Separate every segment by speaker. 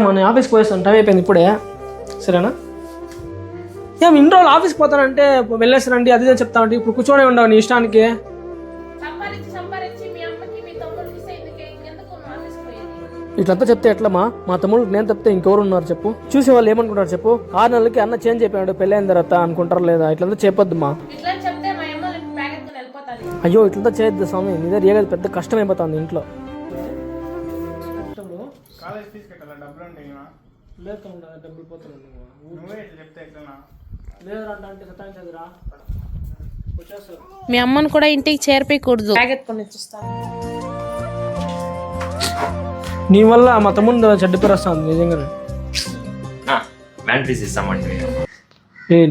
Speaker 1: మన ఆఫీస్కి పోయేస్తాను, టైం అయిపోయింది ఇప్పుడే, సరేనా? ఏం ఇన్ని రోజులు ఆఫీస్కి పోతానంటే వెళ్ళేస్తానండి అది చెప్తా ఉంటే ఇప్పుడు కూర్చొని ఉండవు నీ ఇష్టానికి. ఇట్లంతా చెప్తే ఎట్లమ్మా? మా తమ్ముళ్ళకి నేను తప్పితే ఇంకెవరు ఉన్నారు చెప్పు? చూసే వాళ్ళు ఏమనుకుంటారు చెప్పు? 6 నెలలకి అన్న చేంజ్ అయిపోయాడు పెళ్ళైన తర్వాత అనుకుంటారు లేదా? ఇట్లంతా చెప్పొద్దుమా. అయ్యో ఇట్లంతా చేయొద్దు స్వామి, నీ దగ్గర ఏదో పెద్ద కష్టం అయిపోతుంది ఇంట్లో.
Speaker 2: మీ అమ్మను కూడా ఇంటికి చేర్పకూడదు.
Speaker 1: నీ వల్ల మా తమ్ముడు చెడ్డ పేరు వస్తుంది నిజంగానే.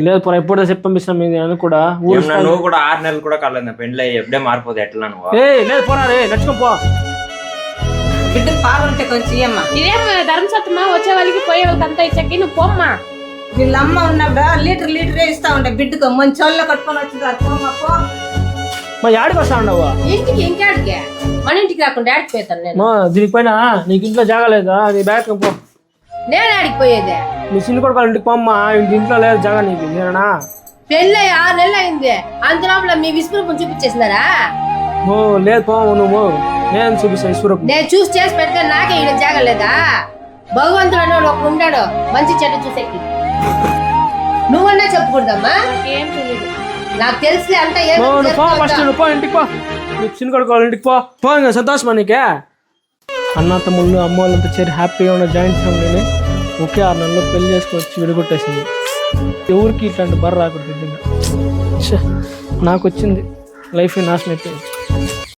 Speaker 1: లేదు పొర ఎప్పుడో చెప్పి పంపిస్తాను నేను కూడా.
Speaker 3: నువ్వు కూడా 6 నెలలు కూడా కాలేదు పెండ్లి ఎప్పుడే మారిపోతే ఎట్లా నువ్వు?
Speaker 1: లేదు పోరా రే నచ్చుకో.
Speaker 4: బిడ్డకు పాలుంటే కొంచెం ఇయ్యమ్మా.
Speaker 2: ఇదేం ధర్మసత్మా? వచ్చే వాళ్ళకి పోయే వాళ్ళకి అంతా ఇచ్చకి నువ్వు పోమ్మా.
Speaker 4: వీళ్ళమ్మ ఉన్నప్పుడు లీటరే ఇస్తా ఉండే బిడ్డకు మంచి వాళ్ళు కట్టుకొని వచ్చింది పోమ్మా పో.
Speaker 1: మా యాడికి వస్తా ఉండవా?
Speaker 2: ఇంటికి ఇంకాడికే మన ఇంటికి రాకుండా ఆడికి పోతాను నేను.
Speaker 1: దీనికి పైన నీకు ఇంట్లో జాగా లేదా? నీ బ్యాగ్ పో.
Speaker 2: నేను ఆడికి పోయేదే
Speaker 1: నీ చిన్న కొడుకు ఇంటికి పోమ్మా, ఇంట్లో లేదు జాగా నీకు. నేనా
Speaker 2: పెళ్ళి 6 నెలలు అయింది, అంత లోపల మీ విశ్వరూపం చూపించేసినారా?
Speaker 1: లేదు పో నువ్వు, నేను చూపిస్తా విశ్వరూపం.
Speaker 2: నేను చూసి చేసి పెడితే నాకే ఇక్కడ జాగా లేదా? భగవంతుడు అనేవాడు ఒకడు ఉంటాడు మంచి చెడ్డ చూసేకి. నువ్వన్నా చెప్పకూడదమ్మా? ఏం తెలియదు నాకు తెలిసి అంతా.
Speaker 1: ఫస్ట్ నువ్వు పో ఇంటికి పో, చిన్న కొడుకు ఇంటికి పో. ఇంకా సంతోషమా నీకే? అన్న తమ్ముళ్ళు అమ్మ వాళ్ళంతా చేరి హ్యాపీగా ఉన్న జాయింట్ ఫ్యామిలీని ఒకే 6 నెలల్లో పెళ్లి చేసుకొచ్చి విడగొట్టేసింది. ఎవరికి ఇట్లాంటి బర్ర రాకూడదు నిజంగా. నాకు వచ్చింది లైఫ్ నాశనం అయిపోయింది.